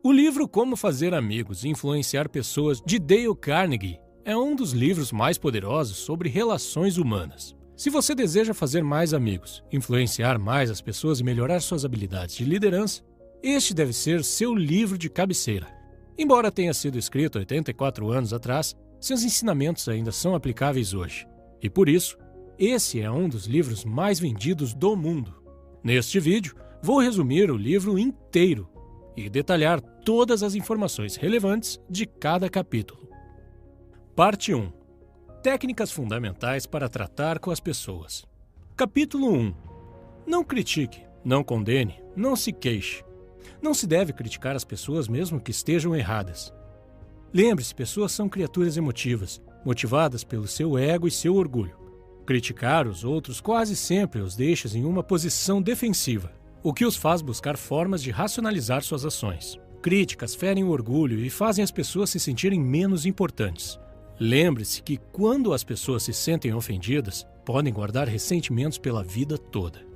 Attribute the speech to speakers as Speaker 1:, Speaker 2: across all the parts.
Speaker 1: O livro Como Fazer Amigos e Influenciar Pessoas, de Dale Carnegie, é um dos livros mais poderosos sobre relações humanas. Se você deseja fazer mais amigos, influenciar mais as pessoas e melhorar suas habilidades de liderança, este deve ser seu livro de cabeceira. Embora tenha sido escrito 84 anos atrás, seus ensinamentos ainda são aplicáveis hoje. E por isso, esse é um dos livros mais vendidos do mundo. Neste vídeo, vou resumir o livro inteiro e detalhar todas as informações relevantes de cada capítulo. Parte 1. Técnicas fundamentais para tratar com as pessoas. Capítulo 1. Não critique, não condene, não se queixe. Não se deve criticar as pessoas mesmo que estejam erradas. Lembre-se, pessoas são criaturas emotivas, motivadas pelo seu ego e seu orgulho. Criticar os outros quase sempre os deixa em uma posição defensiva, o que os faz buscar formas de racionalizar suas ações. Críticas ferem o orgulho e fazem as pessoas se sentirem menos importantes. Lembre-se que quando as pessoas se sentem ofendidas, podem guardar ressentimentos pela vida toda.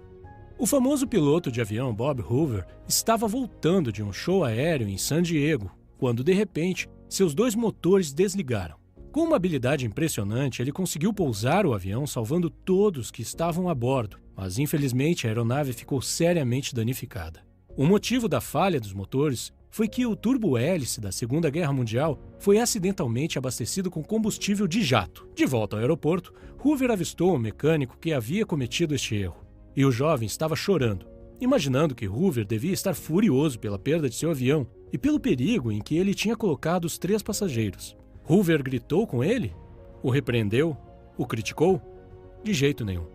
Speaker 1: O famoso piloto de avião Bob Hoover estava voltando de um show aéreo em San Diego, quando de repente seus 2 motores desligaram. Com uma habilidade impressionante, ele conseguiu pousar o avião salvando todos que estavam a bordo, mas infelizmente a aeronave ficou seriamente danificada. O motivo da falha dos motores foi que o turbo-hélice da Segunda Guerra Mundial foi acidentalmente abastecido com combustível de jato. De volta ao aeroporto, Hoover avistou o mecânico que havia cometido este erro, e o jovem estava chorando, imaginando que Hoover devia estar furioso pela perda de seu avião e pelo perigo em que ele tinha colocado os 3 passageiros. Hoover gritou com ele? O repreendeu? O criticou? De jeito nenhum.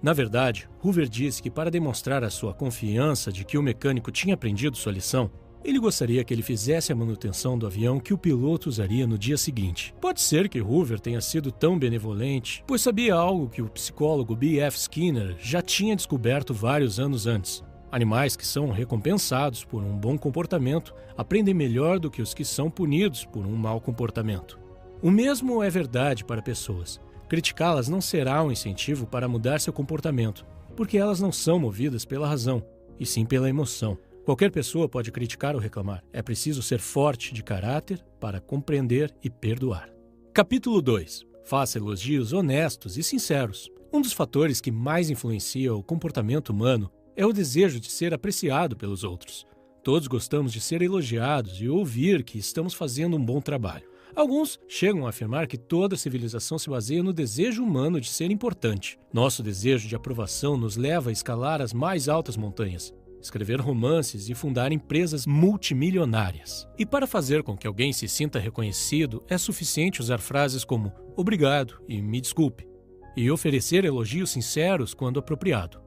Speaker 1: Na verdade, Hoover disse que para demonstrar a sua confiança de que o mecânico tinha aprendido sua lição, ele gostaria que ele fizesse a manutenção do avião que o piloto usaria no dia seguinte. Pode ser que Hoover tenha sido tão benevolente, pois sabia algo que o psicólogo B.F. Skinner já tinha descoberto vários anos antes. Animais que são recompensados por um bom comportamento aprendem melhor do que os que são punidos por um mau comportamento. O mesmo é verdade para pessoas. Criticá-las não será um incentivo para mudar seu comportamento, porque elas não são movidas pela razão, e sim pela emoção. Qualquer pessoa pode criticar ou reclamar. É preciso ser forte de caráter para compreender e perdoar. Capítulo 2. Faça elogios honestos e sinceros. Um dos fatores que mais influencia o comportamento humano é o desejo de ser apreciado pelos outros. Todos gostamos de ser elogiados e ouvir que estamos fazendo um bom trabalho. Alguns chegam a afirmar que toda civilização se baseia no desejo humano de ser importante. Nosso desejo de aprovação nos leva a escalar as mais altas montanhas, escrever romances e fundar empresas multimilionárias. E para fazer com que alguém se sinta reconhecido, é suficiente usar frases como "obrigado" e "me desculpe", e oferecer elogios sinceros quando apropriado.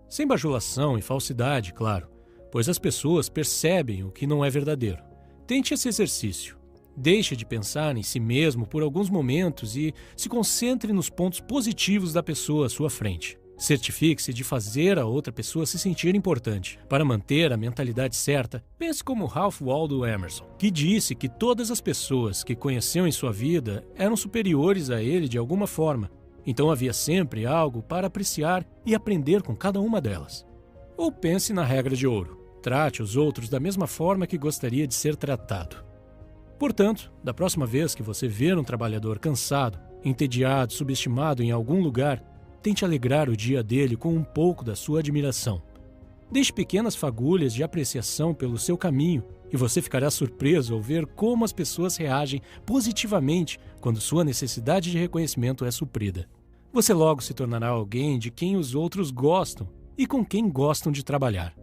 Speaker 1: Sem bajulação e falsidade, claro, pois as pessoas percebem o que não é verdadeiro. Tente esse exercício. Deixe de pensar em si mesmo por alguns momentos e se concentre nos pontos positivos da pessoa à sua frente. Certifique-se de fazer a outra pessoa se sentir importante. Para manter a mentalidade certa, pense como Ralph Waldo Emerson, que disse que todas as pessoas que conheceu em sua vida eram superiores a ele de alguma forma. Então havia sempre algo para apreciar e aprender com cada uma delas. Ou pense na regra de ouro. Trate os outros da mesma forma que gostaria de ser tratado. Portanto, da próxima vez que você ver um trabalhador cansado, entediado, subestimado em algum lugar, tente alegrar o dia dele com um pouco da sua admiração. Deixe pequenas fagulhas de apreciação pelo seu caminho e você ficará surpreso ao ver como as pessoas reagem positivamente quando sua necessidade de reconhecimento é suprida. Você logo se tornará alguém de quem os outros gostam e com quem gostam de trabalhar.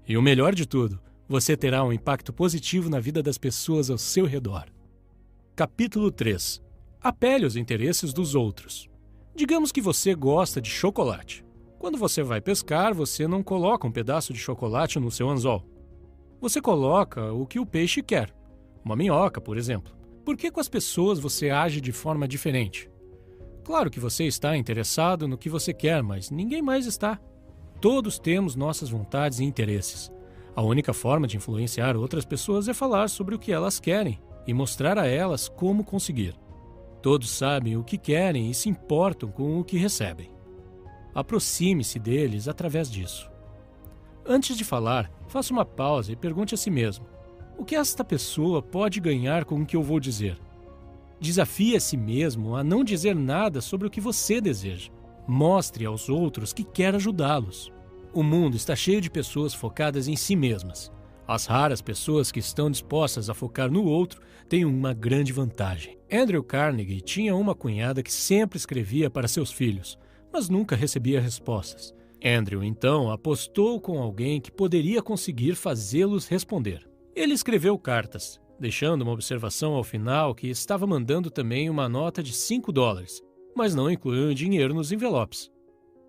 Speaker 1: E o melhor de tudo, você terá um impacto positivo na vida das pessoas ao seu redor. Capítulo 3. Apele aos interesses dos outros. Digamos que você gosta de chocolate. Quando você vai pescar, você não coloca um pedaço de chocolate no seu anzol. Você coloca o que o peixe quer. Uma minhoca, por exemplo. Por que com as pessoas você age de forma diferente? Claro que você está interessado no que você quer, mas ninguém mais está. Todos temos nossas vontades e interesses. A única forma de influenciar outras pessoas é falar sobre o que elas querem e mostrar a elas como conseguir. Todos sabem o que querem e se importam com o que recebem. Aproxime-se deles através disso. Antes de falar, faça uma pausa e pergunte a si mesmo: O que esta pessoa pode ganhar com o que eu vou dizer? Desafie a si mesmo a não dizer nada sobre o que você deseja. Mostre aos outros que quer ajudá-los. O mundo está cheio de pessoas focadas em si mesmas. As raras pessoas que estão dispostas a focar no outro têm uma grande vantagem. Andrew Carnegie tinha uma cunhada que sempre escrevia para seus filhos, mas nunca recebia respostas. Andrew, então, apostou com alguém que poderia conseguir fazê-los responder. Ele escreveu cartas, deixando uma observação ao final que estava mandando também uma nota de $5, mas não incluiu dinheiro nos envelopes.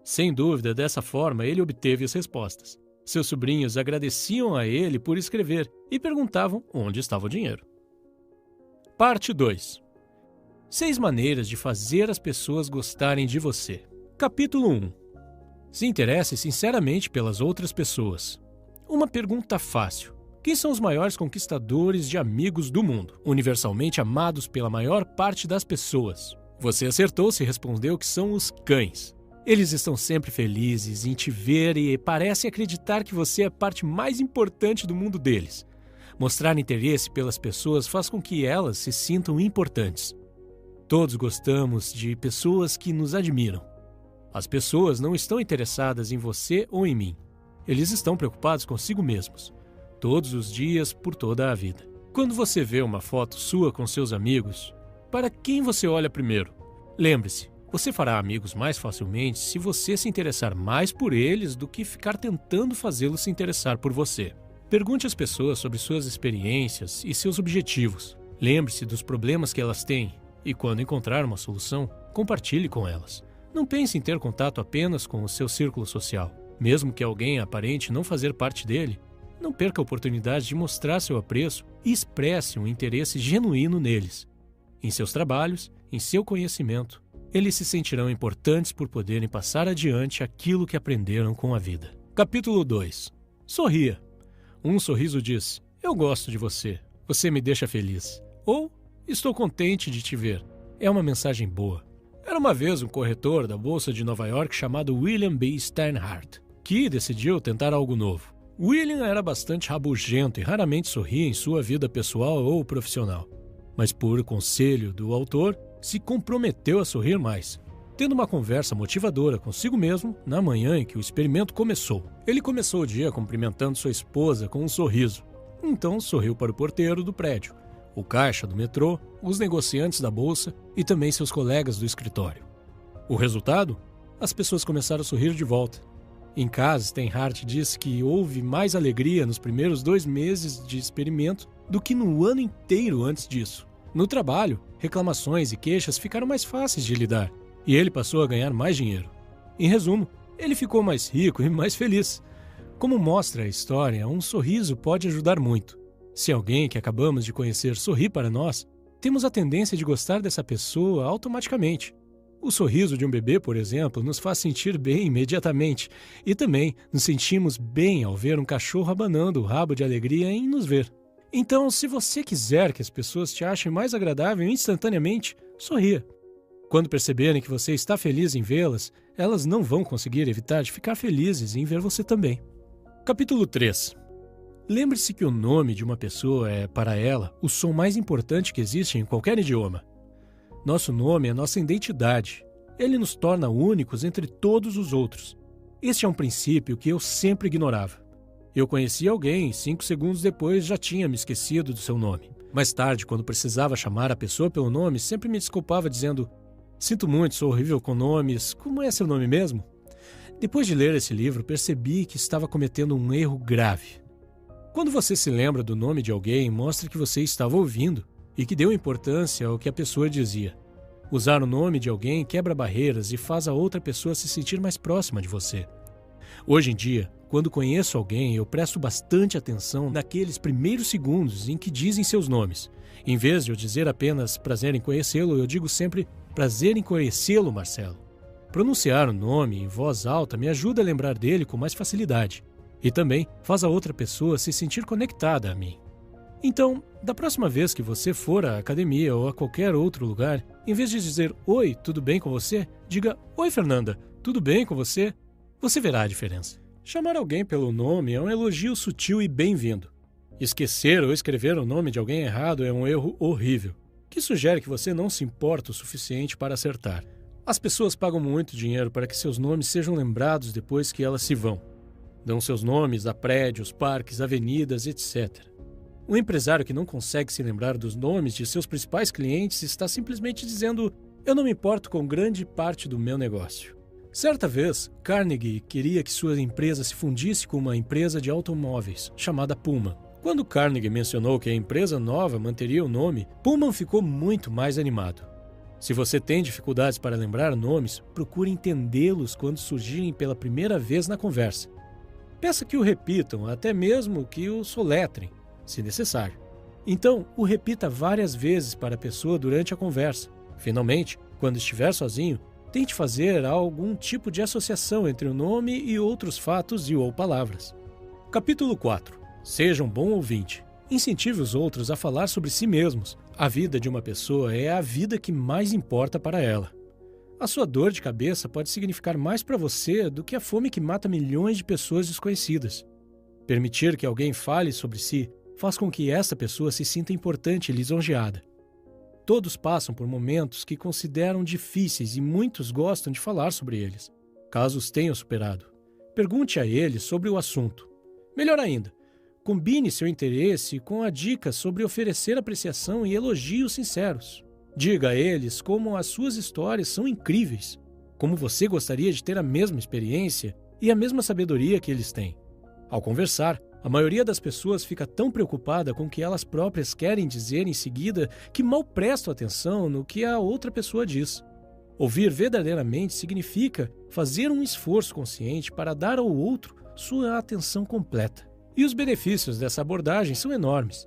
Speaker 1: Sem dúvida, dessa forma, ele obteve as respostas. Seus sobrinhos agradeciam a ele por escrever e perguntavam onde estava o dinheiro. Parte 2. 6 maneiras de fazer as pessoas gostarem de você. Capítulo 1. Se interesse sinceramente pelas outras pessoas. Uma pergunta fácil. Quem são os maiores conquistadores de amigos do mundo, universalmente amados pela maior parte das pessoas? Você acertou se respondeu que são os cães. Eles estão sempre felizes em te ver e parecem acreditar que você é a parte mais importante do mundo deles. Mostrar interesse pelas pessoas faz com que elas se sintam importantes. Todos gostamos de pessoas que nos admiram. As pessoas não estão interessadas em você ou em mim. Eles estão preocupados consigo mesmos. Todos os dias, por toda a vida. Quando você vê uma foto sua com seus amigos, para quem você olha primeiro? Lembre-se, você fará amigos mais facilmente se você se interessar mais por eles do que ficar tentando fazê-los se interessar por você. Pergunte às pessoas sobre suas experiências e seus objetivos. Lembre-se dos problemas que elas têm e, quando encontrar uma solução, compartilhe com elas. Não pense em ter contato apenas com o seu círculo social. Mesmo que alguém aparente não fazer parte dele, não perca a oportunidade de mostrar seu apreço e expresse um interesse genuíno neles. Em seus trabalhos, em seu conhecimento, eles se sentirão importantes por poderem passar adiante aquilo que aprenderam com a vida. Capítulo 2. Sorria. Um sorriso diz: eu gosto de você, você me deixa feliz. Ou, estou contente de te ver. É uma mensagem boa. Era uma vez um corretor da Bolsa de Nova York chamado William B. Steinhardt, que decidiu tentar algo novo. William era bastante rabugento e raramente sorria em sua vida pessoal ou profissional. Mas por conselho do autor, se comprometeu a sorrir mais. Tendo uma conversa motivadora consigo mesmo, na manhã em que o experimento começou. Ele começou o dia cumprimentando sua esposa com um sorriso. Então sorriu para o porteiro do prédio, o caixa do metrô, os negociantes da bolsa e também seus colegas do escritório. O resultado? As pessoas começaram a sorrir de volta. Em casa, Steinhardt disse que houve mais alegria nos primeiros 2 meses de experimento do que no ano inteiro antes disso. No trabalho, reclamações e queixas ficaram mais fáceis de lidar, e ele passou a ganhar mais dinheiro. Em resumo, ele ficou mais rico e mais feliz. Como mostra a história, um sorriso pode ajudar muito. Se alguém que acabamos de conhecer sorri para nós, temos a tendência de gostar dessa pessoa automaticamente. O sorriso de um bebê, por exemplo, nos faz sentir bem imediatamente e também nos sentimos bem ao ver um cachorro abanando o rabo de alegria em nos ver. Então, se você quiser que as pessoas te achem mais agradável instantaneamente, sorria. Quando perceberem que você está feliz em vê-las, elas não vão conseguir evitar de ficar felizes em ver você também. Capítulo 3. Lembre-se que o nome de uma pessoa é, para ela, o som mais importante que existe em qualquer idioma. Nosso nome é nossa identidade. Ele nos torna únicos entre todos os outros. Este é um princípio que eu sempre ignorava. Eu conheci alguém e 5 segundos depois já tinha me esquecido do seu nome. Mais tarde, quando precisava chamar a pessoa pelo nome, sempre me desculpava dizendo: sinto muito, sou horrível com nomes, como é seu nome mesmo? Depois de ler esse livro, percebi que estava cometendo um erro grave. Quando você se lembra do nome de alguém, mostra que você estava ouvindo e que deu importância ao que a pessoa dizia. Usar o nome de alguém quebra barreiras e faz a outra pessoa se sentir mais próxima de você. Hoje em dia, quando conheço alguém, eu presto bastante atenção naqueles primeiros segundos em que dizem seus nomes. Em vez de eu dizer apenas prazer em conhecê-lo, eu digo sempre prazer em conhecê-lo, Marcelo. Pronunciar o nome em voz alta me ajuda a lembrar dele com mais facilidade. E também faz a outra pessoa se sentir conectada a mim. Então, da próxima vez que você for à academia ou a qualquer outro lugar, em vez de dizer oi, tudo bem com você? Diga oi, Fernanda, tudo bem com você? Você verá a diferença. Chamar alguém pelo nome é um elogio sutil e bem-vindo. Esquecer ou escrever o nome de alguém errado é um erro horrível, que sugere que você não se importa o suficiente para acertar. As pessoas pagam muito dinheiro para que seus nomes sejam lembrados depois que elas se vão. Dão seus nomes a prédios, parques, avenidas, etc. Um empresário que não consegue se lembrar dos nomes de seus principais clientes está simplesmente dizendo: eu não me importo com grande parte do meu negócio. Certa vez, Carnegie queria que sua empresa se fundisse com uma empresa de automóveis, chamada Pullman. Quando Carnegie mencionou que a empresa nova manteria o nome, Pullman ficou muito mais animado. Se você tem dificuldades para lembrar nomes, procure entendê-los quando surgirem pela primeira vez na conversa. Peça que o repitam, até mesmo que o soletrem, se necessário. Então, o repita várias vezes para a pessoa durante a conversa. Finalmente, quando estiver sozinho, tente fazer algum tipo de associação entre o nome e outros fatos e ou palavras. Capítulo 4. Seja um bom ouvinte. Incentive os outros a falar sobre si mesmos. A vida de uma pessoa é a vida que mais importa para ela. A sua dor de cabeça pode significar mais para você do que a fome que mata milhões de pessoas desconhecidas. Permitir que alguém fale sobre si faz com que essa pessoa se sinta importante e lisonjeada. Todos passam por momentos que consideram difíceis e muitos gostam de falar sobre eles. Caso os tenham superado, pergunte a eles sobre o assunto. Melhor ainda, combine seu interesse com a dica sobre oferecer apreciação e elogios sinceros. Diga a eles como as suas histórias são incríveis, como você gostaria de ter a mesma experiência e a mesma sabedoria que eles têm. Ao conversar, a maioria das pessoas fica tão preocupada com o que elas próprias querem dizer em seguida que mal prestam atenção no que a outra pessoa diz. Ouvir verdadeiramente significa fazer um esforço consciente para dar ao outro sua atenção completa. E os benefícios dessa abordagem são enormes.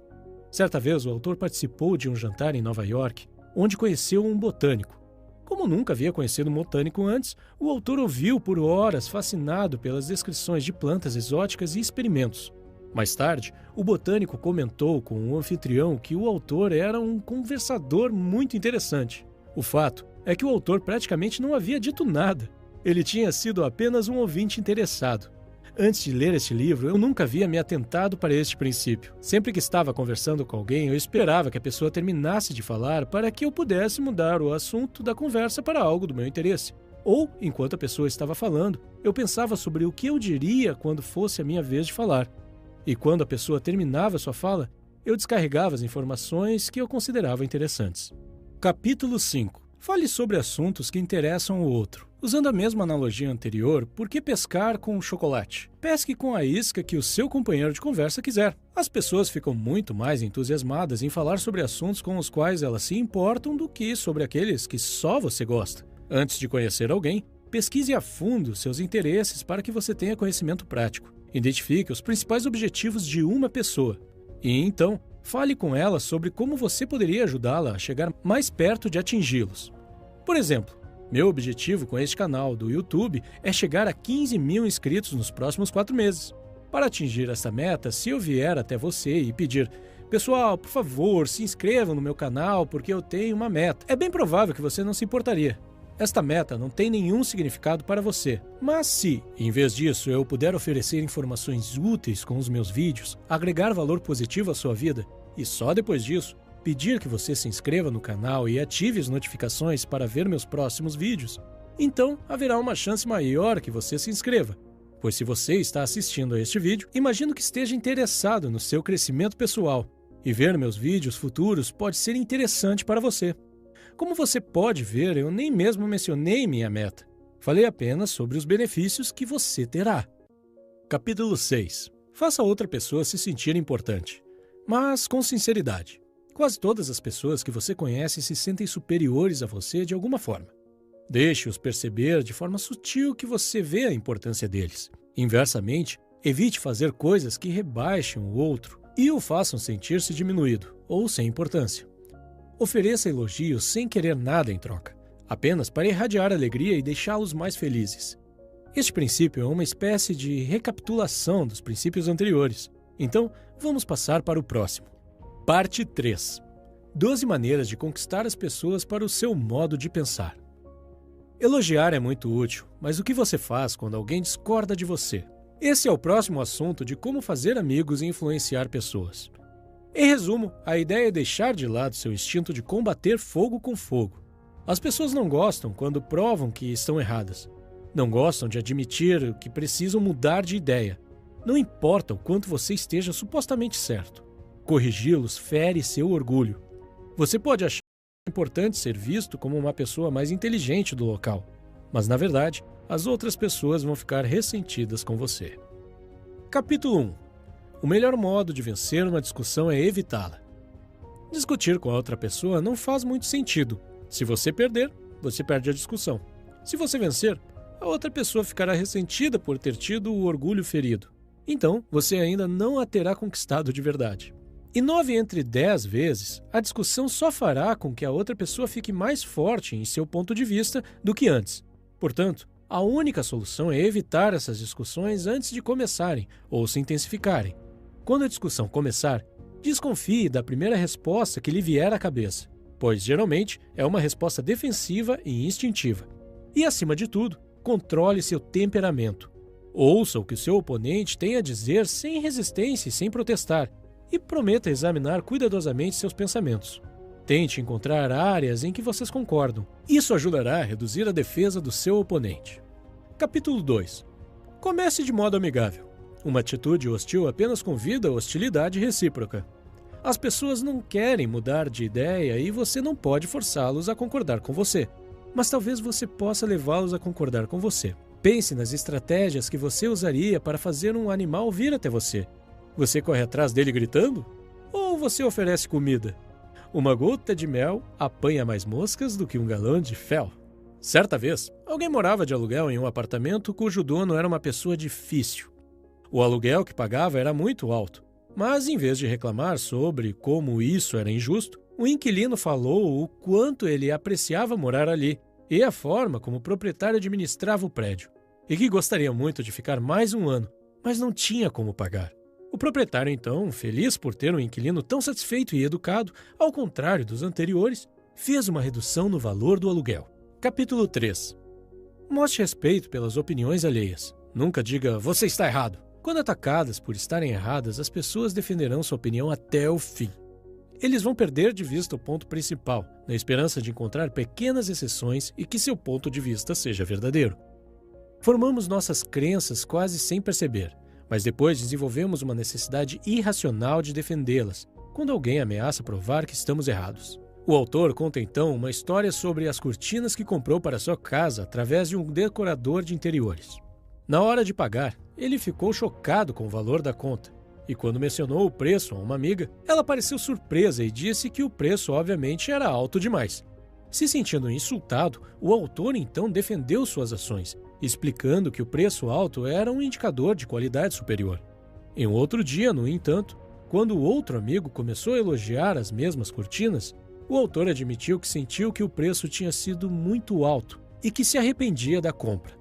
Speaker 1: Certa vez, o autor participou de um jantar em Nova York, onde conheceu um botânico. Como nunca havia conhecido um botânico antes, o autor ouviu por horas, fascinado pelas descrições de plantas exóticas e experimentos. Mais tarde, o botânico comentou com o anfitrião que o autor era um conversador muito interessante. O fato é que o autor praticamente não havia dito nada. Ele tinha sido apenas um ouvinte interessado. Antes de ler este livro, eu nunca havia me atentado para este princípio. Sempre que estava conversando com alguém, eu esperava que a pessoa terminasse de falar para que eu pudesse mudar o assunto da conversa para algo do meu interesse. Ou, enquanto a pessoa estava falando, eu pensava sobre o que eu diria quando fosse a minha vez de falar. E quando a pessoa terminava sua fala, eu descarregava as informações que eu considerava interessantes. Capítulo 5. Fale sobre assuntos que interessam o outro. Usando a mesma analogia anterior, por que pescar com chocolate? Pesque com a isca que o seu companheiro de conversa quiser. As pessoas ficam muito mais entusiasmadas em falar sobre assuntos com os quais elas se importam do que sobre aqueles que só você gosta. Antes de conhecer alguém, pesquise a fundo seus interesses para que você tenha conhecimento prático. Identifique os principais objetivos de uma pessoa. E então, fale com ela sobre como você poderia ajudá-la a chegar mais perto de atingi-los. Por exemplo, meu objetivo com este canal do YouTube é chegar a 15 mil inscritos nos próximos 4 meses. Para atingir essa meta, se eu vier até você e pedir: pessoal, por favor, se inscrevam no meu canal porque eu tenho uma meta, é bem provável que você não se importaria. Esta meta não tem nenhum significado para você. Mas se, em vez disso, eu puder oferecer informações úteis com os meus vídeos, agregar valor positivo à sua vida, e só depois disso, pedir que você se inscreva no canal e ative as notificações para ver meus próximos vídeos, então haverá uma chance maior que você se inscreva. Pois se você está assistindo a este vídeo, imagino que esteja interessado no seu crescimento pessoal, e ver meus vídeos futuros pode ser interessante para você. Como você pode ver, eu nem mesmo mencionei minha meta. Falei apenas sobre os benefícios que você terá. Capítulo 6. Faça outra pessoa se sentir importante, mas com sinceridade. Quase todas as pessoas que você conhece se sentem superiores a você de alguma forma. Deixe-os perceber de forma sutil que você vê a importância deles. Inversamente, evite fazer coisas que rebaixem o outro e o façam sentir-se diminuído ou sem importância. Ofereça elogios sem querer nada em troca, apenas para irradiar alegria e deixá-los mais felizes. Este princípio é uma espécie de recapitulação dos princípios anteriores. Então, vamos passar para o próximo. Parte 3. 12 maneiras de conquistar as pessoas para o seu modo de pensar. Elogiar é muito útil, mas o que você faz quando alguém discorda de você? Esse é o próximo assunto de como fazer amigos e influenciar pessoas. Em resumo, a ideia é deixar de lado seu instinto de combater fogo com fogo. As pessoas não gostam quando provam que estão erradas. Não gostam de admitir que precisam mudar de ideia. Não importa o quanto você esteja supostamente certo. Corrigi-los fere seu orgulho. Você pode achar importante ser visto como uma pessoa mais inteligente do local, mas na verdade, as outras pessoas vão ficar ressentidas com você. Capítulo 1. O melhor modo de vencer uma discussão é evitá-la. Discutir com a outra pessoa não faz muito sentido. Se você perder, você perde a discussão. Se você vencer, a outra pessoa ficará ressentida por ter tido o orgulho ferido. Então, você ainda não a terá conquistado de verdade. E 9 entre 10 vezes, a discussão só fará com que a outra pessoa fique mais forte em seu ponto de vista do que antes. Portanto, a única solução é evitar essas discussões antes de começarem ou se intensificarem. Quando a discussão começar, desconfie da primeira resposta que lhe vier à cabeça, pois geralmente é uma resposta defensiva e instintiva. E, acima de tudo, controle seu temperamento. Ouça o que o seu oponente tem a dizer sem resistência e sem protestar, e prometa examinar cuidadosamente seus pensamentos. Tente encontrar áreas em que vocês concordam. Isso ajudará a reduzir a defesa do seu oponente. Capítulo 2. Comece de modo amigável. Uma atitude hostil apenas convida a hostilidade recíproca. As pessoas não querem mudar de ideia e você não pode forçá-los a concordar com você. Mas talvez você possa levá-los a concordar com você. Pense nas estratégias que você usaria para fazer um animal vir até você. Você corre atrás dele gritando? Ou você oferece comida? Uma gota de mel apanha mais moscas do que um galão de fel. Certa vez, alguém morava de aluguel em um apartamento cujo dono era uma pessoa difícil. O aluguel que pagava era muito alto, mas em vez de reclamar sobre como isso era injusto, o inquilino falou o quanto ele apreciava morar ali e a forma como o proprietário administrava o prédio, e que gostaria muito de ficar mais um ano, mas não tinha como pagar. O proprietário, então, feliz por ter um inquilino tão satisfeito e educado, ao contrário dos anteriores, fez uma redução no valor do aluguel. Capítulo 3. Mostre respeito pelas opiniões alheias. Nunca diga, você está errado. Quando atacadas por estarem erradas, as pessoas defenderão sua opinião até o fim. Eles vão perder de vista o ponto principal, na esperança de encontrar pequenas exceções e que seu ponto de vista seja verdadeiro. Formamos nossas crenças quase sem perceber, mas depois desenvolvemos uma necessidade irracional de defendê-las, quando alguém ameaça provar que estamos errados. O autor conta então uma história sobre as cortinas que comprou para sua casa através de um decorador de interiores. Na hora de pagar, ele ficou chocado com o valor da conta, e quando mencionou o preço a uma amiga, ela pareceu surpresa e disse que o preço obviamente era alto demais. Se sentindo insultado, o autor então defendeu suas ações, explicando que o preço alto era um indicador de qualidade superior. Em um outro dia, no entanto, quando o outro amigo começou a elogiar as mesmas cortinas, o autor admitiu que sentiu que o preço tinha sido muito alto e que se arrependia da compra.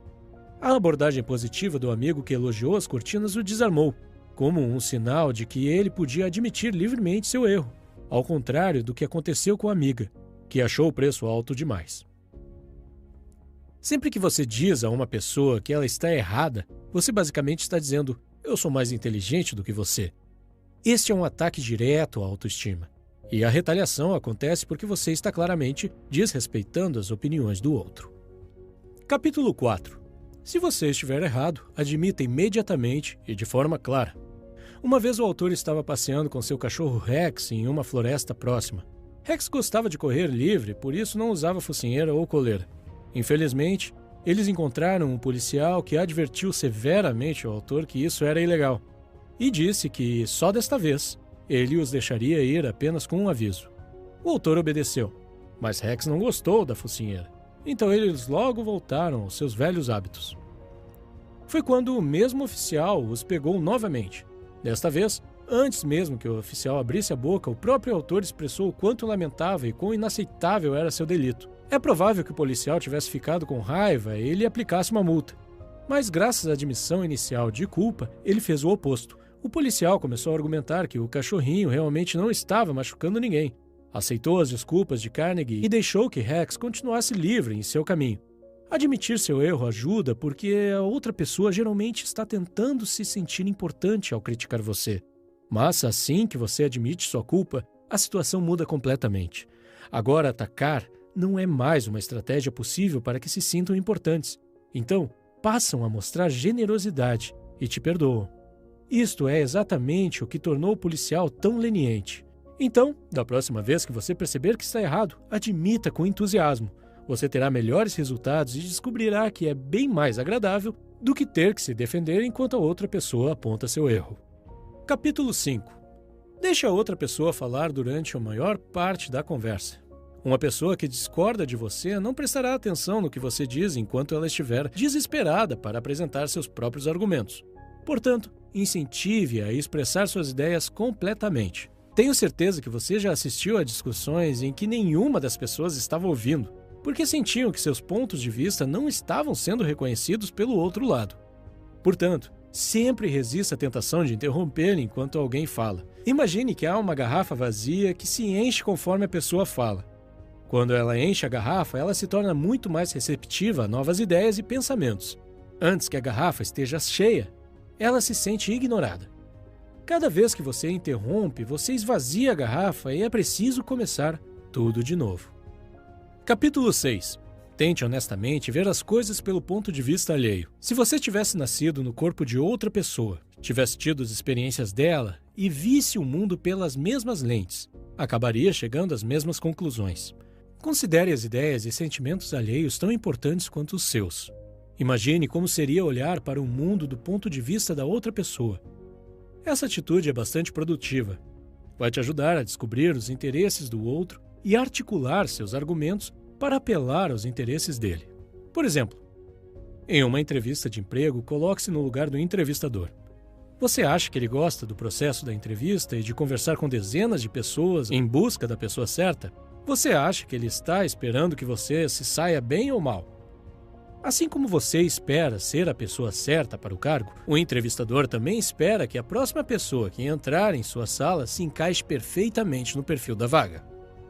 Speaker 1: A abordagem positiva do amigo que elogiou as cortinas o desarmou, como um sinal de que ele podia admitir livremente seu erro, ao contrário do que aconteceu com a amiga, que achou o preço alto demais. Sempre que você diz a uma pessoa que ela está errada, você basicamente está dizendo, eu sou mais inteligente do que você. Este é um ataque direto à autoestima. E a retaliação acontece porque você está claramente desrespeitando as opiniões do outro. Capítulo 4. Se você estiver errado, admita imediatamente e de forma clara. Uma vez o autor estava passeando com seu cachorro Rex em uma floresta próxima. Rex gostava de correr livre, por isso não usava focinheira ou coleira. Infelizmente, eles encontraram um policial que advertiu severamente ao autor que isso era ilegal e disse que, só desta vez, ele os deixaria ir apenas com um aviso. O autor obedeceu, mas Rex não gostou da focinheira, então eles logo voltaram aos seus velhos hábitos. Foi quando o mesmo oficial os pegou novamente. Desta vez, antes mesmo que o oficial abrisse a boca, o próprio autor expressou o quanto lamentava e quão inaceitável era seu delito. É provável que o policial tivesse ficado com raiva e lhe aplicasse uma multa. Mas graças à admissão inicial de culpa, ele fez o oposto. O policial começou a argumentar que o cachorrinho realmente não estava machucando ninguém. Aceitou as desculpas de Carnegie e deixou que Rex continuasse livre em seu caminho. Admitir seu erro ajuda porque a outra pessoa geralmente está tentando se sentir importante ao criticar você. Mas assim que você admite sua culpa, a situação muda completamente. Agora, atacar não é mais uma estratégia possível para que se sintam importantes. Então, passam a mostrar generosidade e te perdoam. Isto é exatamente o que tornou o policial tão leniente. Então, da próxima vez que você perceber que está errado, admita com entusiasmo. Você terá melhores resultados e descobrirá que é bem mais agradável do que ter que se defender enquanto a outra pessoa aponta seu erro. Capítulo 5. Deixe a outra pessoa falar durante a maior parte da conversa. Uma pessoa que discorda de você não prestará atenção no que você diz enquanto ela estiver desesperada para apresentar seus próprios argumentos. Portanto, incentive-a a expressar suas ideias completamente. Tenho certeza que você já assistiu a discussões em que nenhuma das pessoas estava ouvindo, porque sentiam que seus pontos de vista não estavam sendo reconhecidos pelo outro lado. Portanto, sempre resista à tentação de interromper enquanto alguém fala. Imagine que há uma garrafa vazia que se enche conforme a pessoa fala. Quando ela enche a garrafa, ela se torna muito mais receptiva a novas ideias e pensamentos. Antes que a garrafa esteja cheia, ela se sente ignorada. Cada vez que você interrompe, você esvazia a garrafa e é preciso começar tudo de novo. Capítulo 6. Tente honestamente ver as coisas pelo ponto de vista alheio. Se você tivesse nascido no corpo de outra pessoa, tivesse tido as experiências dela e visse o mundo pelas mesmas lentes, acabaria chegando às mesmas conclusões. Considere as ideias e sentimentos alheios tão importantes quanto os seus. Imagine como seria olhar para o mundo do ponto de vista da outra pessoa. Essa atitude é bastante produtiva. Vai te ajudar a descobrir os interesses do outro e articular seus argumentos para apelar aos interesses dele. Por exemplo, em uma entrevista de emprego, coloque-se no lugar do entrevistador. Você acha que ele gosta do processo da entrevista e de conversar com dezenas de pessoas em busca da pessoa certa? Você acha que ele está esperando que você se saia bem ou mal? Assim como você espera ser a pessoa certa para o cargo, o entrevistador também espera que a próxima pessoa que entrar em sua sala se encaixe perfeitamente no perfil da vaga.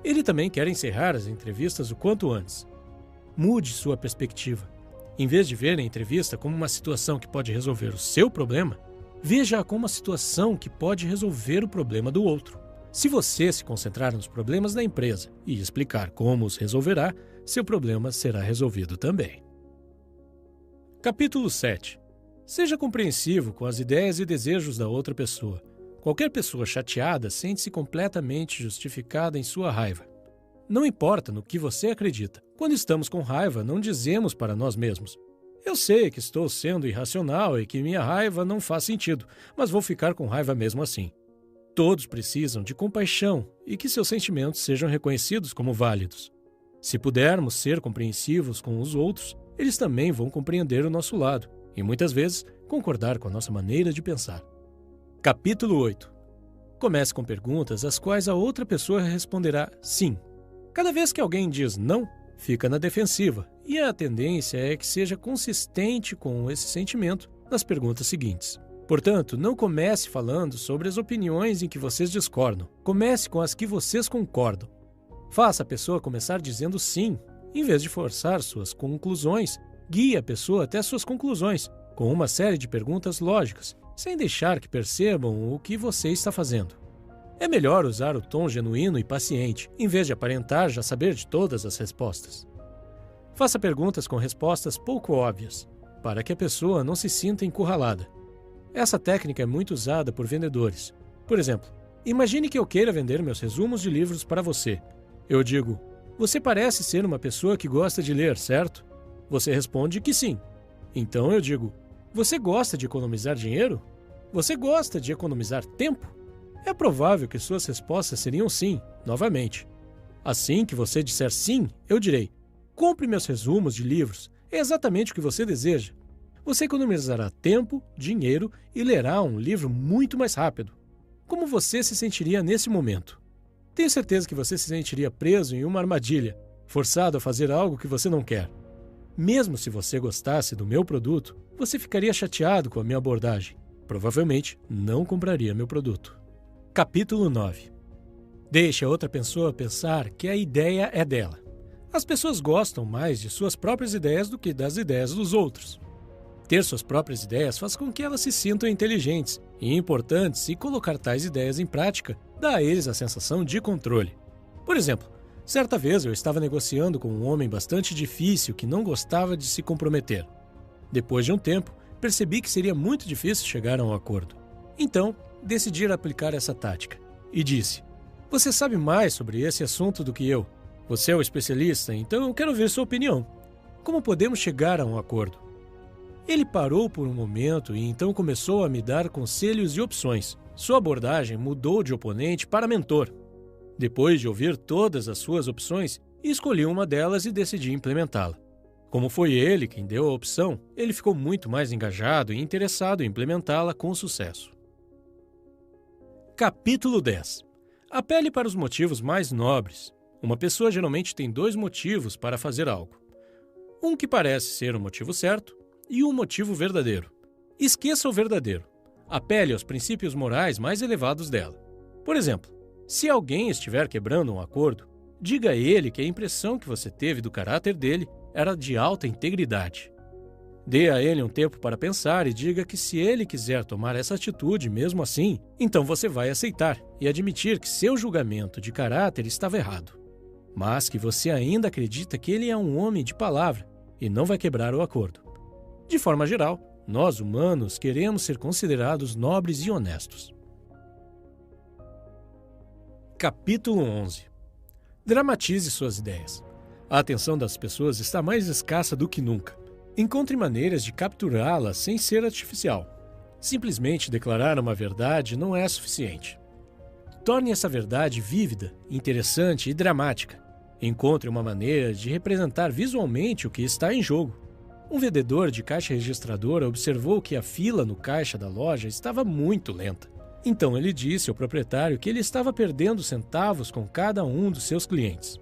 Speaker 1: Ele também quer encerrar as entrevistas o quanto antes. Mude sua perspectiva. Em vez de ver a entrevista como uma situação que pode resolver o seu problema, veja-a como uma situação que pode resolver o problema do outro. Se você se concentrar nos problemas da empresa e explicar como os resolverá, seu problema será resolvido também. Capítulo 7. Seja compreensivo com as ideias e desejos da outra pessoa. Qualquer pessoa chateada sente-se completamente justificada em sua raiva. Não importa no que você acredita. Quando estamos com raiva, não dizemos para nós mesmos: eu sei que estou sendo irracional e que minha raiva não faz sentido, mas vou ficar com raiva mesmo assim. Todos precisam de compaixão e que seus sentimentos sejam reconhecidos como válidos. Se pudermos ser compreensivos com os outros, eles também vão compreender o nosso lado e, muitas vezes, concordar com a nossa maneira de pensar. Capítulo 8. Comece com perguntas às quais a outra pessoa responderá sim. Cada vez que alguém diz não, fica na defensiva, e a tendência é que seja consistente com esse sentimento nas perguntas seguintes. Portanto, não comece falando sobre as opiniões em que vocês discordam. Comece com as que vocês concordam. Faça a pessoa começar dizendo sim. Em vez de forçar suas conclusões, guie a pessoa até suas conclusões, com uma série de perguntas lógicas, sem deixar que percebam o que você está fazendo. É melhor usar o tom genuíno e paciente, em vez de aparentar já saber de todas as respostas. Faça perguntas com respostas pouco óbvias, para que a pessoa não se sinta encurralada. Essa técnica é muito usada por vendedores. Por exemplo, imagine que eu queira vender meus resumos de livros para você. Eu digo: você parece ser uma pessoa que gosta de ler, certo? Você responde que sim. Então eu digo: você gosta de economizar dinheiro? Você gosta de economizar tempo? É provável que suas respostas seriam sim, novamente. Assim que você disser sim, eu direi: compre meus resumos de livros, é exatamente o que você deseja. Você economizará tempo, dinheiro e lerá um livro muito mais rápido. Como você se sentiria nesse momento? Tenho certeza que você se sentiria preso em uma armadilha, forçado a fazer algo que você não quer. Mesmo se você gostasse do meu produto, você ficaria chateado com a minha abordagem. Provavelmente não compraria meu produto. Capítulo 9. Deixe a outra pessoa pensar que a ideia é dela. As pessoas gostam mais de suas próprias ideias do que das ideias dos outros. Ter suas próprias ideias faz com que elas se sintam inteligentes e importantes, e colocar tais ideias em prática dá a eles a sensação de controle. Por exemplo, certa vez eu estava negociando com um homem bastante difícil que não gostava de se comprometer. Depois de um tempo, percebi que seria muito difícil chegar a um acordo. Então, decidi aplicar essa tática e disse: "Você sabe mais sobre esse assunto do que eu. Você é o especialista, então eu quero ver sua opinião. Como podemos chegar a um acordo?" Ele parou por um momento e então começou a me dar conselhos e opções. Sua abordagem mudou de oponente para mentor. Depois de ouvir todas as suas opções, escolhi uma delas e decidi implementá-la. Como foi ele quem deu a opção, ele ficou muito mais engajado e interessado em implementá-la com sucesso. Capítulo 10. Apele para os motivos mais nobres. Uma pessoa geralmente tem 2 motivos para fazer algo. Um que parece ser o motivo certo e um motivo verdadeiro. Esqueça o verdadeiro. Apele aos princípios morais mais elevados dela. Por exemplo, se alguém estiver quebrando um acordo, diga a ele que a impressão que você teve do caráter dele era de alta integridade. Dê a ele um tempo para pensar e diga que se ele quiser tomar essa atitude mesmo assim, então você vai aceitar e admitir que seu julgamento de caráter estava errado, mas que você ainda acredita que ele é um homem de palavra e não vai quebrar o acordo. De forma geral, nós humanos queremos ser considerados nobres e honestos. Capítulo 11. Dramatize suas ideias. A atenção das pessoas está mais escassa do que nunca. Encontre maneiras de capturá-la sem ser artificial. Simplesmente declarar uma verdade não é suficiente. Torne essa verdade vívida, interessante e dramática. Encontre uma maneira de representar visualmente o que está em jogo. Um vendedor de caixa registradora observou que a fila no caixa da loja estava muito lenta. Então ele disse ao proprietário que ele estava perdendo centavos com cada um dos seus clientes.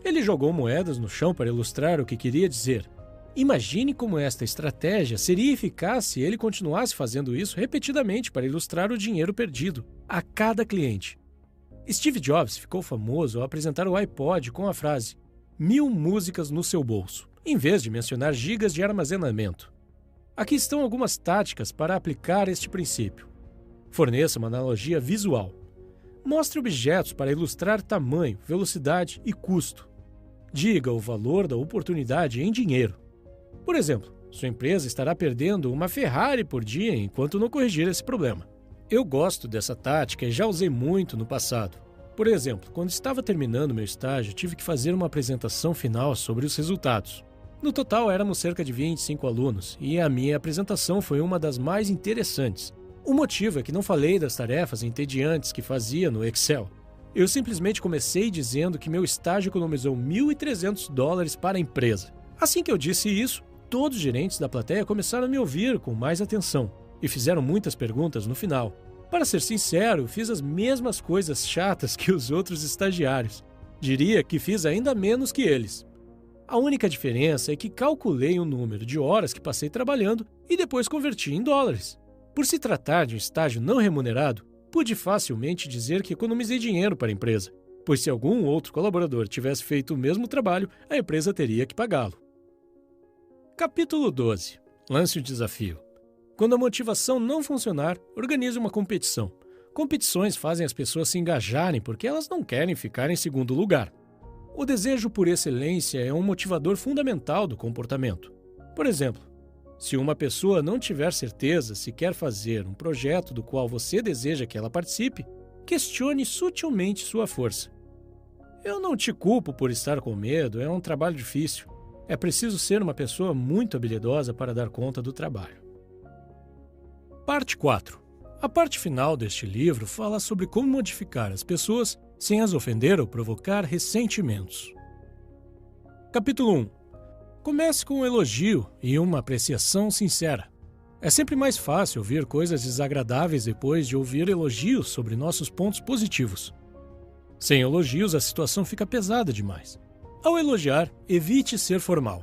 Speaker 1: Ele jogou moedas no chão para ilustrar o que queria dizer. Imagine como esta estratégia seria eficaz se ele continuasse fazendo isso repetidamente para ilustrar o dinheiro perdido a cada cliente. Steve Jobs ficou famoso ao apresentar o iPod com a frase 1000 músicas no seu bolso, em vez de mencionar gigas de armazenamento. Aqui estão algumas táticas para aplicar este princípio. Forneça uma analogia visual. Mostre objetos para ilustrar tamanho, velocidade e custo. Diga o valor da oportunidade em dinheiro. Por exemplo, sua empresa estará perdendo uma Ferrari por dia enquanto não corrigir esse problema. Eu gosto dessa tática e já usei muito no passado. Por exemplo, quando estava terminando meu estágio, tive que fazer uma apresentação final sobre os resultados. No total, éramos cerca de 25 alunos, e a minha apresentação foi uma das mais interessantes. O motivo é que não falei das tarefas entediantes que fazia no Excel. Eu simplesmente comecei dizendo que meu estágio economizou $1.300 para a empresa. Assim que eu disse isso, todos os gerentes da plateia começaram a me ouvir com mais atenção e fizeram muitas perguntas no final. Para ser sincero, fiz as mesmas coisas chatas que os outros estagiários. Diria que fiz ainda menos que eles. A única diferença é que calculei o número de horas que passei trabalhando e depois converti em dólares. Por se tratar de um estágio não remunerado, pude facilmente dizer que economizei dinheiro para a empresa, pois se algum outro colaborador tivesse feito o mesmo trabalho, a empresa teria que pagá-lo. Capítulo 12. Lance o desafio. Quando a motivação não funcionar, organize uma competição. Competições fazem as pessoas se engajarem porque elas não querem ficar em segundo lugar. O desejo por excelência é um motivador fundamental do comportamento. Por exemplo, se uma pessoa não tiver certeza se quer fazer um projeto do qual você deseja que ela participe, questione sutilmente sua força. Eu não te culpo por estar com medo, é um trabalho difícil. É preciso ser uma pessoa muito habilidosa para dar conta do trabalho. Parte 4. A parte final deste livro fala sobre como modificar as pessoas sem as ofender ou provocar ressentimentos. Capítulo 1. Comece com um elogio e uma apreciação sincera. É sempre mais fácil ouvir coisas desagradáveis depois de ouvir elogios sobre nossos pontos positivos. Sem elogios, a situação fica pesada demais. Ao elogiar, evite ser formal.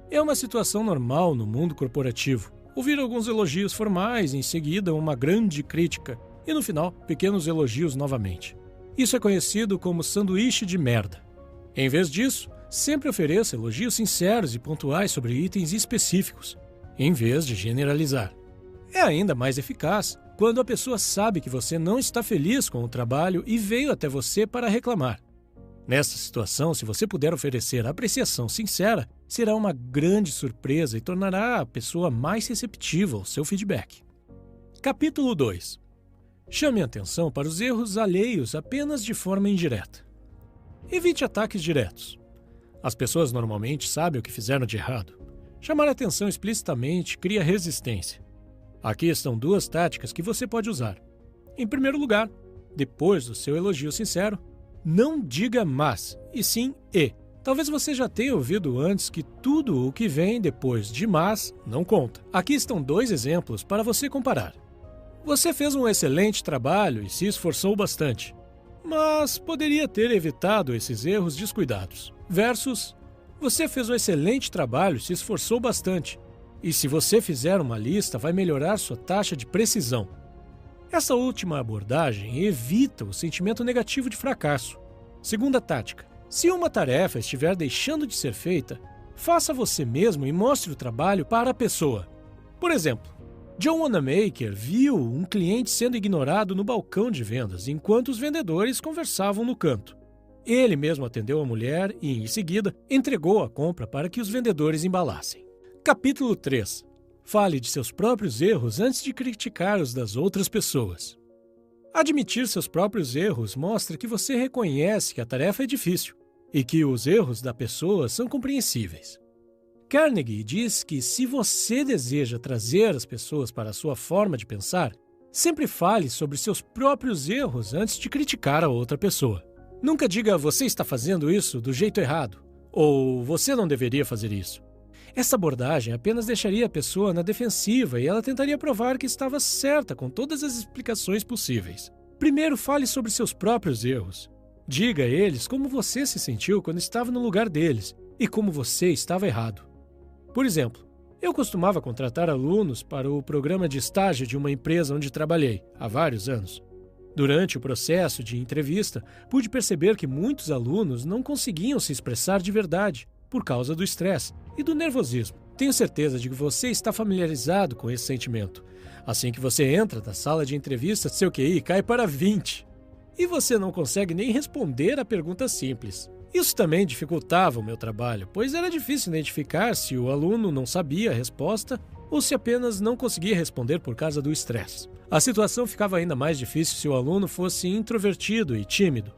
Speaker 1: É uma situação normal no mundo corporativo. Ouvir alguns elogios formais, em seguida uma grande crítica e no final, pequenos elogios novamente. Isso é conhecido como sanduíche de merda. Em vez disso, Sempre ofereça elogios sinceros e pontuais sobre itens específicos, em vez de generalizar. É ainda mais eficaz quando a pessoa sabe que você não está feliz com o trabalho e veio até você para reclamar. Nessa situação, se você puder oferecer apreciação sincera, será uma grande surpresa e tornará a pessoa mais receptiva ao seu feedback. Capítulo 2. Chame atenção para os erros alheios apenas de forma indireta. Evite ataques diretos. As pessoas normalmente sabem o que fizeram de errado. Chamar a atenção explicitamente cria resistência. Aqui estão 2 táticas que você pode usar. Em primeiro lugar, depois do seu elogio sincero, não diga mas, e sim e. Talvez você já tenha ouvido antes que tudo o que vem depois de mas não conta. Aqui estão 2 exemplos para você comparar. Você fez um excelente trabalho e se esforçou bastante, mas poderia ter evitado esses erros descuidados. Versus, você fez um excelente trabalho e se esforçou bastante, e se você fizer uma lista, vai melhorar sua taxa de precisão. Essa última abordagem evita o sentimento negativo de fracasso. Segunda tática: se uma tarefa estiver deixando de ser feita, faça você mesmo e mostre o trabalho para a pessoa. Por exemplo, John Wanamaker viu um cliente sendo ignorado no balcão de vendas enquanto os vendedores conversavam no canto. Ele mesmo atendeu a mulher e, em seguida, entregou a compra para que os vendedores embalassem. Capítulo 3. Fale de seus próprios erros antes de criticar os das outras pessoas. Admitir seus próprios erros mostra que você reconhece que a tarefa é difícil e que os erros da pessoa são compreensíveis. Carnegie diz que se você deseja trazer as pessoas para a sua forma de pensar, sempre fale sobre seus próprios erros antes de criticar a outra pessoa. Nunca diga "você está fazendo isso do jeito errado" ou "você não deveria fazer isso". Essa abordagem apenas deixaria a pessoa na defensiva e ela tentaria provar que estava certa com todas as explicações possíveis. Primeiro, fale sobre seus próprios erros. Diga a eles como você se sentiu quando estava no lugar deles e como você estava errado. Por exemplo, eu costumava contratar alunos para o programa de estágio de uma empresa onde trabalhei há vários anos. Durante o processo de entrevista, pude perceber que muitos alunos não conseguiam se expressar de verdade por causa do estresse e do nervosismo. Tenho certeza de que você está familiarizado com esse sentimento. Assim que você entra na sala de entrevista, seu QI cai para 20 e você não consegue nem responder a pergunta simples. Isso também dificultava o meu trabalho, pois era difícil identificar se o aluno não sabia a resposta ou se apenas não conseguia responder por causa do estresse. A situação ficava ainda mais difícil se o aluno fosse introvertido e tímido.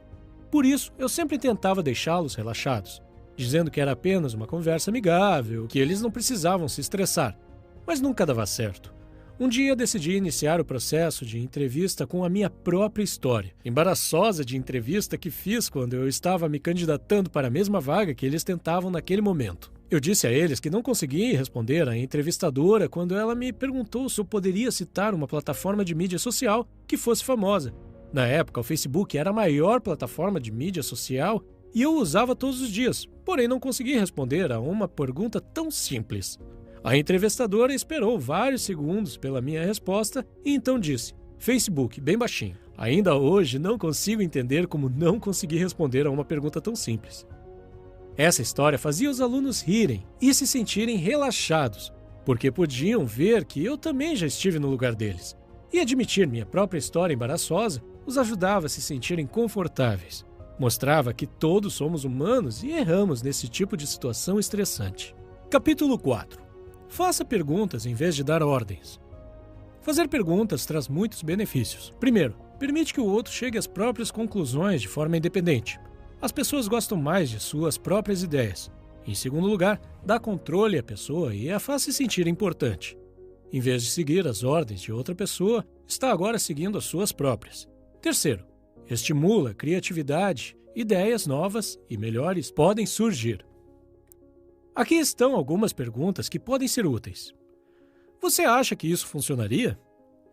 Speaker 1: Por isso, eu sempre tentava deixá-los relaxados, dizendo que era apenas uma conversa amigável, que eles não precisavam se estressar. Mas nunca dava certo. Um dia decidi iniciar o processo de entrevista com a minha própria história, embaraçosa de entrevista que fiz quando eu estava me candidatando para a mesma vaga que eles tentavam naquele momento. Eu disse a eles que não conseguia responder à entrevistadora quando ela me perguntou se eu poderia citar uma plataforma de mídia social que fosse famosa. Na época, o Facebook era a maior plataforma de mídia social e eu o usava todos os dias, porém não consegui responder a uma pergunta tão simples. A entrevistadora esperou vários segundos pela minha resposta e então disse: Facebook, bem baixinho. Ainda hoje não consigo entender como não consegui responder a uma pergunta tão simples. Essa história fazia os alunos rirem e se sentirem relaxados, porque podiam ver que eu também já estive no lugar deles. E admitir minha própria história embaraçosa os ajudava a se sentirem confortáveis. Mostrava que todos somos humanos e erramos nesse tipo de situação estressante. Capítulo 4. Faça perguntas em vez de dar ordens. Fazer perguntas traz muitos benefícios. Primeiro, permite que o outro chegue às próprias conclusões de forma independente. As pessoas gostam mais de suas próprias ideias. Em segundo lugar, dá controle à pessoa e a faz se sentir importante. Em vez de seguir as ordens de outra pessoa, está agora seguindo as suas próprias. Terceiro, estimula a criatividade. Ideias novas e melhores podem surgir. Aqui estão algumas perguntas que podem ser úteis. Você acha que isso funcionaria?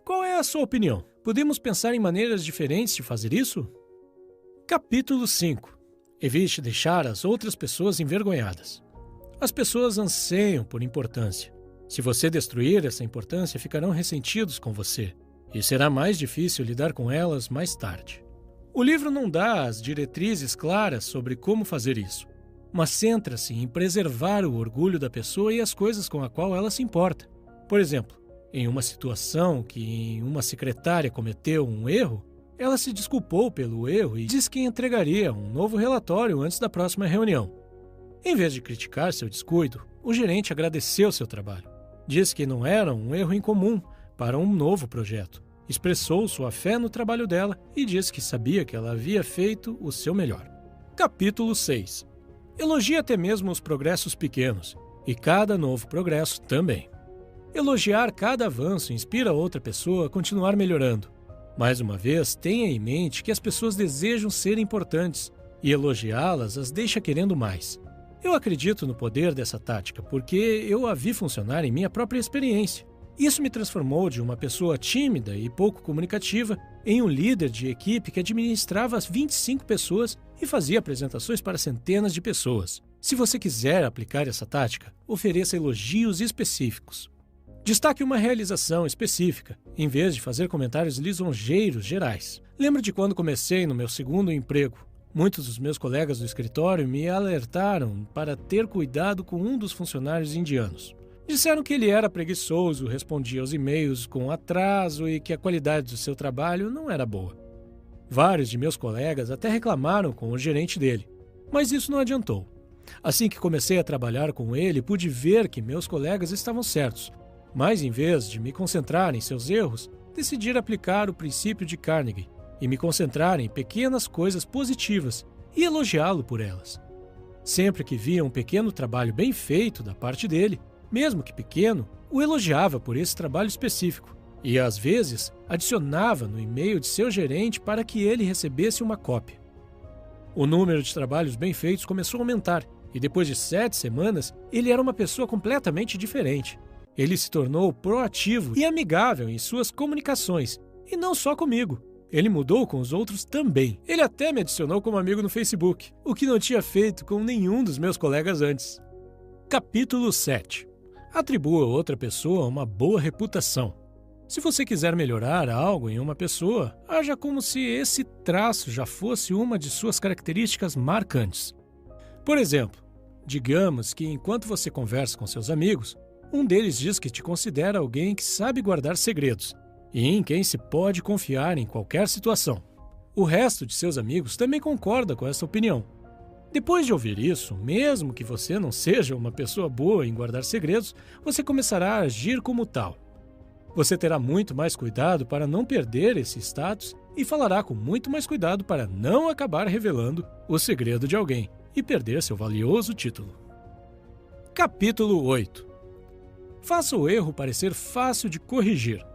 Speaker 1: Qual é a sua opinião? Podemos pensar em maneiras diferentes de fazer isso? Capítulo 5. Evite deixar as outras pessoas envergonhadas. As pessoas anseiam por importância. Se você destruir essa importância, ficarão ressentidos com você e será mais difícil lidar com elas mais tarde. O livro não dá as diretrizes claras sobre como fazer isso. mas centra-se em preservar o orgulho da pessoa e as coisas com a qual ela se importa. Por exemplo, em uma situação que uma secretária cometeu um erro, ela se desculpou pelo erro e disse que entregaria um novo relatório antes da próxima reunião. Em vez de criticar seu descuido, o gerente agradeceu seu trabalho. Disse que não era um erro incomum para um novo projeto. Expressou sua fé no trabalho dela e disse que sabia que ela havia feito o seu melhor. Capítulo 6. Elogie até mesmo os progressos pequenos, e cada novo progresso também. Elogiar cada avanço inspira outra pessoa a continuar melhorando. Mais uma vez, tenha em mente que as pessoas desejam ser importantes, e elogiá-las as deixa querendo mais. Eu acredito no poder dessa tática porque eu a vi funcionar em minha própria experiência. Isso me transformou de uma pessoa tímida e pouco comunicativa em um líder de equipe que administrava 25 pessoas e fazia apresentações para centenas de pessoas. Se você quiser aplicar essa tática, ofereça elogios específicos. Destaque uma realização específica, em vez de fazer comentários lisonjeiros gerais. Lembro de quando comecei no meu segundo emprego. Muitos dos meus colegas do escritório me alertaram para ter cuidado com um dos funcionários indianos. Disseram que ele era preguiçoso, respondia aos e-mails com atraso e que a qualidade do seu trabalho não era boa. Vários de meus colegas até reclamaram com o gerente dele, mas isso não adiantou. Assim que comecei a trabalhar com ele, pude ver que meus colegas estavam certos, mas em vez de me concentrar em seus erros, decidi aplicar o princípio de Carnegie e me concentrar em pequenas coisas positivas e elogiá-lo por elas. Sempre que via um pequeno trabalho bem feito da parte dele, mesmo que pequeno, o elogiava por esse trabalho específico e, às vezes, adicionava no e-mail de seu gerente para que ele recebesse uma cópia. O número de trabalhos bem feitos começou a aumentar e, depois de 7 semanas, ele era uma pessoa completamente diferente. Ele se tornou proativo e amigável em suas comunicações, e não só comigo. Ele mudou com os outros também. Ele até me adicionou como amigo no Facebook, o que não tinha feito com nenhum dos meus colegas antes. Capítulo 7. Atribua a outra pessoa uma boa reputação. Se você quiser melhorar algo em uma pessoa, haja como se esse traço já fosse uma de suas características marcantes. Por exemplo, digamos que enquanto você conversa com seus amigos, um deles diz que te considera alguém que sabe guardar segredos e em quem se pode confiar em qualquer situação. O resto de seus amigos também concorda com essa opinião. Depois de ouvir isso, mesmo que você não seja uma pessoa boa em guardar segredos, você começará a agir como tal. Você terá muito mais cuidado para não perder esse status e falará com muito mais cuidado para não acabar revelando o segredo de alguém e perder seu valioso título. Capítulo 8. Faça o erro parecer fácil de corrigir.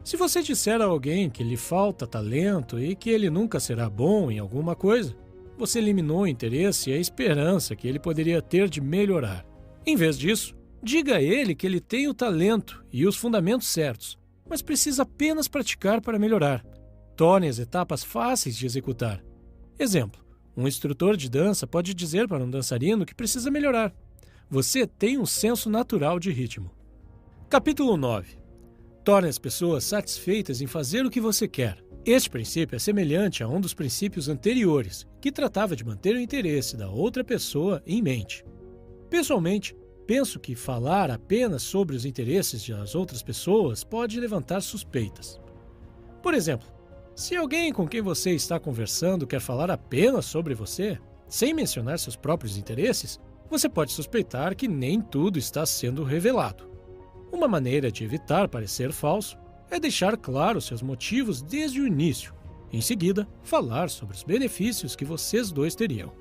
Speaker 1: Se você disser a alguém que lhe falta talento e que ele nunca será bom em alguma coisa, você eliminou o interesse e a esperança que ele poderia ter de melhorar. Em vez disso, diga a ele que ele tem o talento e os fundamentos certos, mas precisa apenas praticar para melhorar. Torne as etapas fáceis de executar. Exemplo, um instrutor de dança pode dizer para um dançarino que precisa melhorar. Você tem um senso natural de ritmo. Capítulo 9. Torne as pessoas satisfeitas em fazer o que você quer. Este princípio é semelhante a um dos princípios anteriores, que tratava de manter o interesse da outra pessoa em mente. Pessoalmente, penso que falar apenas sobre os interesses das outras pessoas pode levantar suspeitas. Por exemplo, se alguém com quem você está conversando quer falar apenas sobre você, sem mencionar seus próprios interesses, você pode suspeitar que nem tudo está sendo revelado. Uma maneira de evitar parecer falso é deixar claro seus motivos desde o início. Em seguida, falar sobre os benefícios que vocês dois teriam.